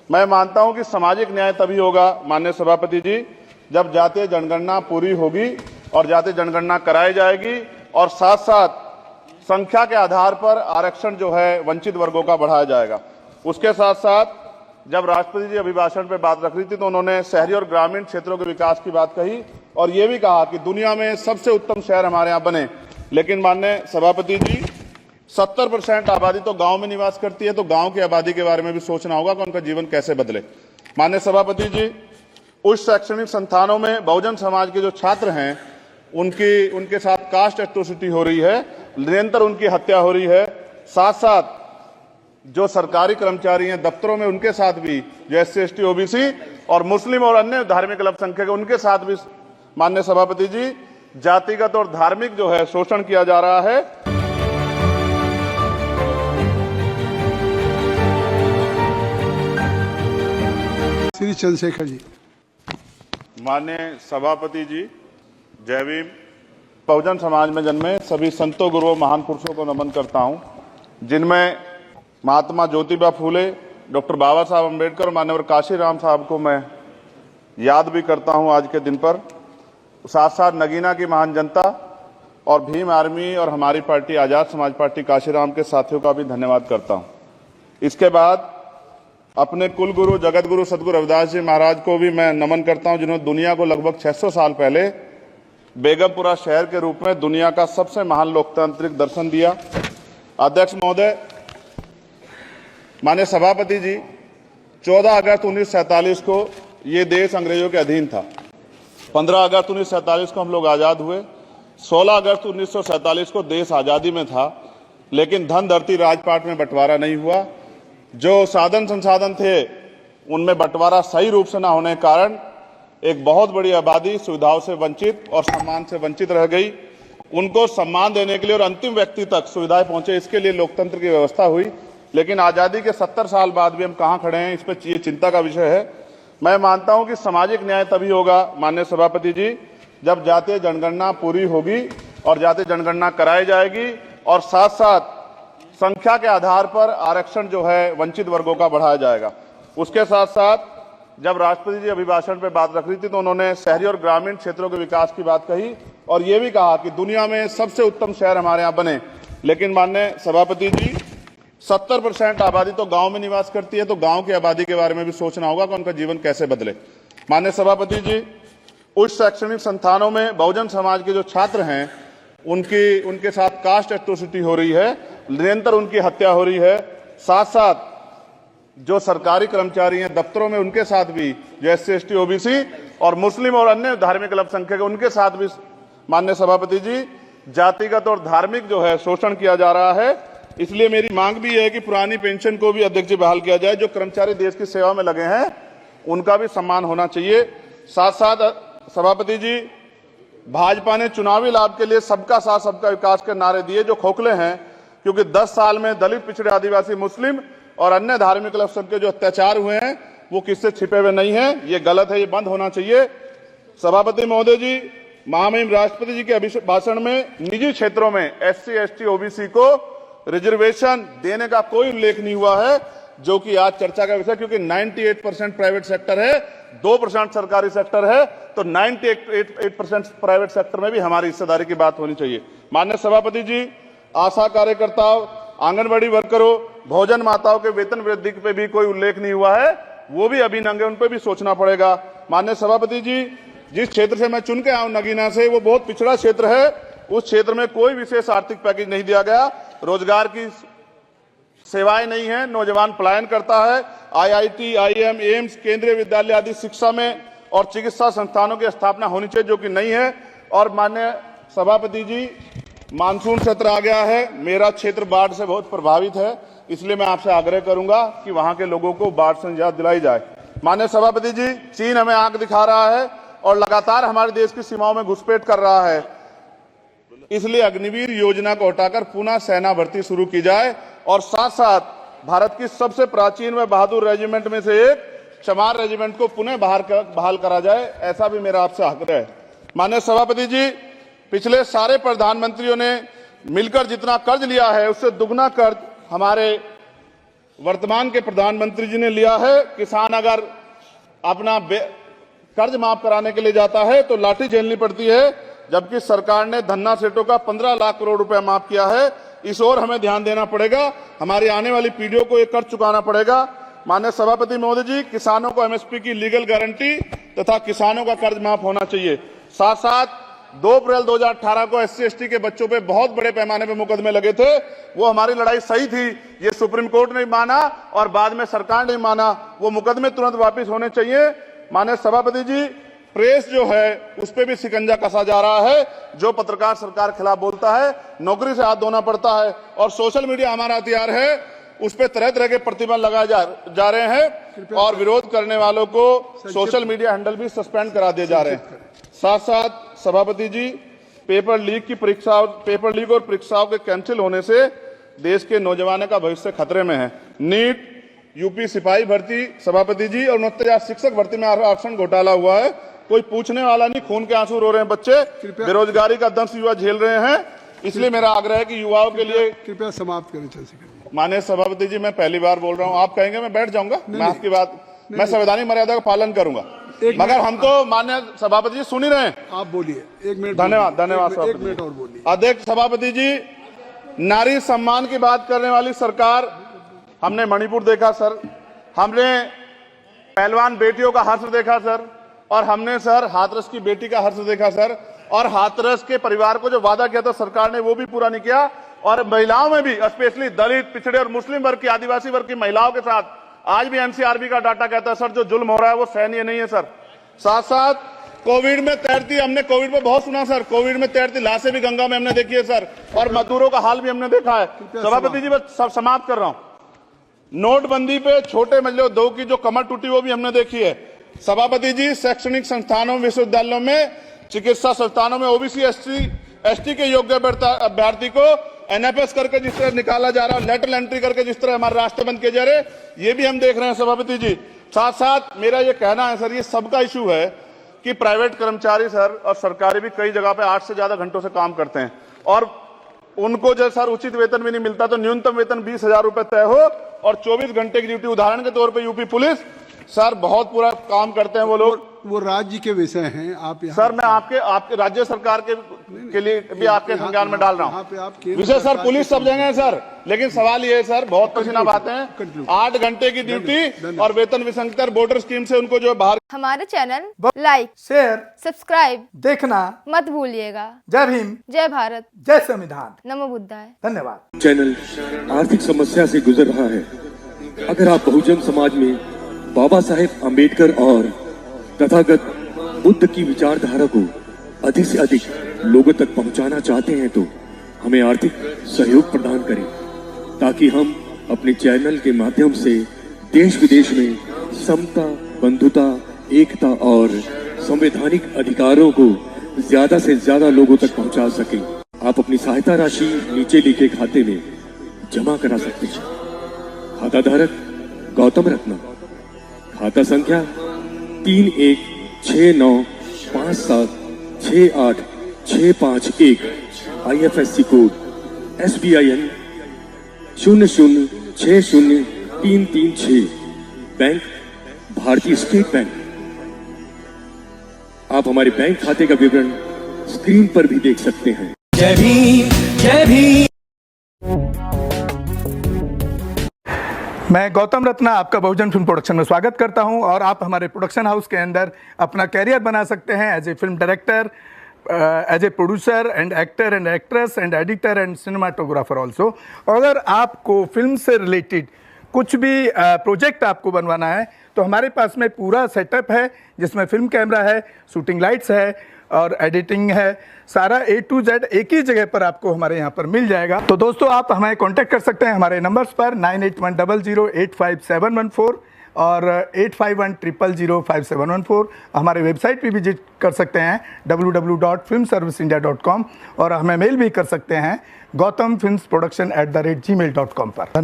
मैं मानता हूं कि सामाजिक न्याय तभी होगा माननीय सभापति जी, जब जातीय जनगणना पूरी होगी और जातीय जनगणना कराई जाएगी और साथ साथ संख्या के आधार पर आरक्षण जो है वंचित वर्गों का बढ़ाया जाएगा। उसके साथ साथ जब राष्ट्रपति जी अभिभाषण पे बात रख रही थी तो उन्होंने शहरी और ग्रामीण क्षेत्रों के विकास की बात कही और ये भी कहा कि दुनिया में सबसे उत्तम शहर हमारे यहाँ बने। लेकिन माननीय सभापति जी, 70% आबादी तो गांव में निवास करती है, तो गांव की आबादी के बारे में भी सोचना होगा कि उनका जीवन कैसे बदले। माननीय सभापति जी, उच्च शैक्षणिक संस्थानों में बहुजन समाज के जो छात्र हैं उनके साथ कास्ट एट्रोसिटी हो रही है, निरंतर उनकी हत्या हो रही है। साथ साथ जो सरकारी कर्मचारी हैं दफ्तरों में उनके साथ भी, जो SC ST OBC और मुस्लिम और अन्य धार्मिक अल्पसंख्यक उनके साथ भी माननीय सभापति जी जातिगत और धार्मिक जो है शोषण किया जा रहा है। श्री चंद्रशेखर जी। माननीय सभापति जी, जय भीम। बहुजन समाज में जन्मे सभी संतों, गुरुओं, महान पुरुषों को नमन करता हूं, जिनमें महात्मा ज्योतिबा फूले, डॉक्टर बाबा साहब अम्बेडकर और मान्यवर काशीराम साहब को मैं याद भी करता हूं आज के दिन पर। साथ साथ नगीना की महान जनता और भीम आर्मी और हमारी पार्टी आजाद समाज पार्टी काशीराम के साथियों का भी धन्यवाद करता हूं। इसके बाद अपने कुल गुरु जगत गुरु सदगुरु रविदास जी महाराज को भी मैं नमन करता हूं, जिन्होंने दुनिया को लगभग 600 साल पहले बेगमपुरा शहर के रूप में दुनिया का सबसे महान लोकतांत्रिक दर्शन दिया। अध्यक्ष महोदय, माननीय सभापति जी, 14 अगस्त 1947 को ये देश अंग्रेजों के अधीन था। 15 अगस्त 1947 को हम लोग आजाद हुए। 16 अगस्त 1947 को देश आजादी में था, लेकिन धन धरती राजपाट में बंटवारा नहीं हुआ। जो साधन संसाधन थे उनमें बंटवारा सही रूप से न होने के कारण एक बहुत बड़ी आबादी सुविधाओं से वंचित और सम्मान से वंचित रह गई। उनको सम्मान देने के लिए और अंतिम व्यक्ति तक सुविधाएं पहुंचे, इसके लिए लोकतंत्र की व्यवस्था हुई। लेकिन आजादी के 70 साल बाद भी हम कहां खड़े हैं, इस पर ये चिंता का विषय है। मैं मानता हूं कि सामाजिक न्याय तभी होगा माननीय सभापति जी, जब जातीय जनगणना पूरी होगी और जातीय जनगणना कराई जाएगी और साथ साथ संख्या के आधार पर आरक्षण जो है वंचित वर्गों का बढ़ाया जाएगा। उसके साथ साथ जब राष्ट्रपति जी अभिभाषण पे बात रख रही थी तो उन्होंने शहरी और ग्रामीण क्षेत्रों के विकास की बात कही और ये भी कहा कि दुनिया में सबसे उत्तम शहर हमारे यहाँ बने। लेकिन माननीय सभापति जी, 70% आबादी तो गांव में निवास करती है, तो गांव की आबादी के बारे में भी सोचना होगा कि उनका जीवन कैसे बदले। माननीय सभापति जी, उच्च शैक्षणिक संस्थानों में बहुजन समाज के जो छात्र हैं उनके साथ कास्ट एट्रोसिटी हो रही है, निरंतर उनकी हत्या हो रही है। साथ साथ जो सरकारी कर्मचारी हैं दफ्तरों में उनके साथ भी, जो SC ST OBC और मुस्लिम और अन्य धार्मिक अल्पसंख्यक उनके साथ भी माननीय सभापति जी जातिगत और धार्मिक जो है शोषण किया जा रहा है। इसलिए मेरी मांग भी है कि पुरानी पेंशन को भी अध्यक्ष जी बहाल किया जाए। जो कर्मचारी देश की सेवा में लगे हैं उनका भी सम्मान होना चाहिए। साथ साथ सभापति जी, भाजपा ने चुनावी लाभ के लिए सबका साथ सबका विकास के नारे दिए जो खोखले हैं, क्योंकि 10 साल में दलित, पिछड़े, आदिवासी, मुस्लिम और अन्य धार्मिक अल्पसंख्यक जो अत्याचार हुए हैं वो किससे छिपे हुए नहीं है। ये गलत है, ये बंद होना चाहिए। सभापति महोदय जी, महामहिम राष्ट्रपति जी के भाषण में निजी क्षेत्रों में SC ST OBC को रिजर्वेशन देने का कोई उल्लेख नहीं हुआ है, जो कि आज चर्चा का विषय, क्योंकि 98% प्राइवेट सेक्टर है, 2% सरकारी सेक्टर है, तो 98% प्राइवेट सेक्टर में भी हमारी हिस्सेदारी की बात होनी चाहिए। माननीय सभापति जी, आशा कार्यकर्ताओं, आंगनबाड़ी वर्करों, भोजन माताओं के वेतन वृद्धि पे भी कोई उल्लेख नहीं हुआ है, वो भी अभी नंगे, उन पे भी सोचना पड़ेगा। माननीय सभापति जी, जिस क्षेत्र से मैं चुन के आऊं नगीना से, वो बहुत पिछड़ा क्षेत्र है। उस क्षेत्र में कोई विशेष आर्थिक पैकेज नहीं दिया गया, रोजगार की सेवाएं नहीं है, नौजवान पलायन करता है। IIT, IIM, एम्स, केंद्रीय विद्यालय आदि शिक्षा में और चिकित्सा संस्थानों की स्थापना होनी चाहिए, जो कि नहीं है। और माननीय सभापति जी, मानसून सत्र आ गया है, मेरा क्षेत्र बाढ़ से बहुत प्रभावित है, इसलिए मैं आपसे आग्रह करूंगा कि वहां के लोगों को बाढ़ से निजात दिलाई जाए। माननीय सभापति जी, चीन हमें आंख दिखा रहा है और लगातार हमारे देश की सीमाओं में घुसपैठ कर रहा है, इसलिए अग्निवीर योजना को हटाकर पुनः सेना भर्ती शुरू की जाए और साथ साथ भारत की सबसे प्राचीन व बहादुर रेजिमेंट में से एक चमार रेजिमेंट को पुनः बहाल करा जाए, ऐसा भी मेरा आपसे आग्रह है। माननीय सभापति जी, पिछले सारे प्रधानमंत्रियों ने मिलकर जितना कर्ज लिया है उससे दुगना कर्ज हमारे वर्तमान के प्रधानमंत्री जी ने लिया है। किसान अगर अपना कर्ज माफ कराने के लिए जाता है तो लाठी झेलनी पड़ती है, जबकि सरकार ने धन्ना सेठों का 15 लाख करोड़ रुपया माफ किया है। इस ओर हमें ध्यान देना पड़ेगा, हमारी आने वाली पीढ़ियों को ये कर्ज चुकाना पड़ेगा। माननीय सभापति महोदय जी, किसानों को एमएसपी की लीगल गारंटी तथा किसानों का कर्ज माफ होना चाहिए। साथ साथ 2 अप्रैल 2018 को SC/ST के बच्चों पे बहुत बड़े पैमाने पे मुकदमे लगे थे। वो हमारी लड़ाई सही थी, ये सुप्रीम कोर्ट ने माना और बाद में सरकार ने माना। वो मुकदमे तुरंत वापस होने चाहिए। माननीय सभापति जी, प्रेस जो है उस पर भी शिकंजा कसा जा रहा है। जो पत्रकार सरकार के खिलाफ बोलता है, नौकरी से हाथ धोना पड़ता है। और सोशल मीडिया हमारा हथियार है, उस पर तरह तरह के प्रतिबंध लगाए जा रहे हैं और विरोध करने वालों को सोशल मीडिया हैंडल भी सस्पेंड करा दिए जा रहे हैं। साथ साथ सभापति जी, पेपर लीक और परीक्षाओं के कैंसिल होने से देश के नौजवानों का भविष्य खतरे में है। नीट, यूपी सिपाही भर्ती सभापति जी और 69,000 शिक्षक भर्ती में आरक्षण घोटाला हुआ है, कोई पूछने वाला नहीं। खून के आंसू रो रहे हैं बच्चे, बेरोजगारी का दंश युवा झेल रहे हैं। इसलिए मेरा आग्रह है कि युवाओं के लिए कृपया समाप्त करें चंद्रशेखर जी। माननीय सभापति जी, मैं पहली बार बोल रहा हूं, आप कहेंगे मैं बैठ जाऊंगा। मैं आपकी बात, मैं संवैधानिक मर्यादा का पालन करूंगा, मगर हम तो माननीय सभापति जी सुन ही रहे हैं। आप बोलिए, 1 मिनट। धन्यवाद। एक मिनट और बोलिए। अध्यक्ष सभापति जी, नारी सम्मान की बात करने वाली सरकार, हमने मणिपुर देखा सर, हमने पहलवान बेटियों का हर्ष देखा सर, और हमने सर हाथरस की बेटी का हर्ष देखा सर, और हाथरस के परिवार को जो वादा किया था सरकार ने वो भी पूरा नहीं किया। और महिलाओं में भी, स्पेशली दलित, पिछड़े और मुस्लिम वर्ग की, आदिवासी वर्ग की महिलाओं के साथ आज भी एनसीआरबी का डाटा कहता है सर, जो जुल्म हो रहा है वो सहनीय नहीं है सर। साथ साथ कोविड में तैरती, हमने कोविड में बहुत सुना सर, कोविड में तैरती लाशें भी गंगा में हमने देखी है सर, और मजदूरों का हाल भी हमने देखा है। सभापति जी, बस सब समाप्त कर रहा हूं। नोटबंदी पे छोटे मजले उद्योग की जो कमर टूटी वो भी हमने देखी है। सभापति जी, शैक्षणिक संस्थानों, विश्वविद्यालयों में, चिकित्सा संस्थानों में ओबीसी एसटी के योग्य अभ्यर्थी को एनएफएस करके जिस तरह निकाला जा रहा है, लेटरल एंट्री करके जिस तरह हमारे रास्ते बंद किए जा रहे, ये भी हम देख रहे हैं सभापति जी। साथ साथ मेरा ये कहना है सर, ये सबका इशू है कि प्राइवेट कर्मचारी सर और सरकारी भी कई जगह पे 8 से ज्यादा घंटों से काम करते हैं और उनको जो सर उचित वेतन भी नहीं मिलता। तो न्यूनतम वेतन 20,000 रुपए तय हो और 24 घंटे की ड्यूटी। उदाहरण के तौर पर यूपी पुलिस सर बहुत पूरा काम करते हैं वो लोग। वो राज्य के विषय हैं, आप यहाँ सर मैं आपके राज्य सरकार के लिए भी आपके संज्ञान में डाल रहा हूँ। विषय सर पुलिस सब जगह है सर, लेकिन सवाल ये है सर, बहुत पसीना बहाते हैं, 8 घंटे की ड्यूटी और वेतन विसंगति बॉर्डर स्कीम से उनको जो बाहर। हमारे चैनल लाइक, शेयर, सब्सक्राइब देखना मत भूलिएगा। जय भीम, जय भारत, जय संविधान, नमो बुद्धाय। धन्यवाद। चैनल आर्थिक समस्या से गुजर रहा है। अगर आप बहुजन समाज में बाबा साहेब अम्बेडकर और तथागत बुद्ध की विचारधारा को अधिक से अधिक लोगों तक पहुंचाना चाहते हैं तो हमें आर्थिक सहयोग प्रदान करें, ताकि हम अपने चैनल के माध्यम से देश विदेश में समता, बंधुता, एकता और संवैधानिक अधिकारों को ज्यादा से ज्यादा लोगों तक पहुंचा सकें। आप अपनी सहायता राशि नीचे लिखे खाते में जमा करा सकते हैं। खाता धारक गौतम रत्ना, खाता संख्या 3169576865 IFSC कोड SBIN 0060336, बैंक भारतीय स्टेट बैंक। आप हमारे बैंक खाते का विवरण स्क्रीन पर भी देख सकते हैं। जय भीम, जय भीम। मैं गौतम रत्ना आपका बहुजन फिल्म प्रोडक्शन में स्वागत करता हूं और आप हमारे प्रोडक्शन हाउस के अंदर अपना कैरियर बना सकते हैं as a film director, as a producer and actor and actress and editor and cinematographer also. अगर आपको फिल्म से रिलेटेड कुछ भी प्रोजेक्ट आपको बनवाना है तो हमारे पास में पूरा सेटअप है, जिसमें फिल्म कैमरा है, शूटिंग लाइट्स है और एडिटिंग है। सारा A to Z एक ही जगह पर आपको हमारे यहाँ पर मिल जाएगा। तो दोस्तों आप हमें कांटेक्ट कर सकते हैं हमारे नंबर्स पर 9810085714 और 8510005714। हमारे वेबसाइट पे विजिट कर सकते हैं www.filmserviceindia.com और हमें मेल भी कर सकते हैं gautamfilmsproduction@gmail.com पर। धन्यवाद।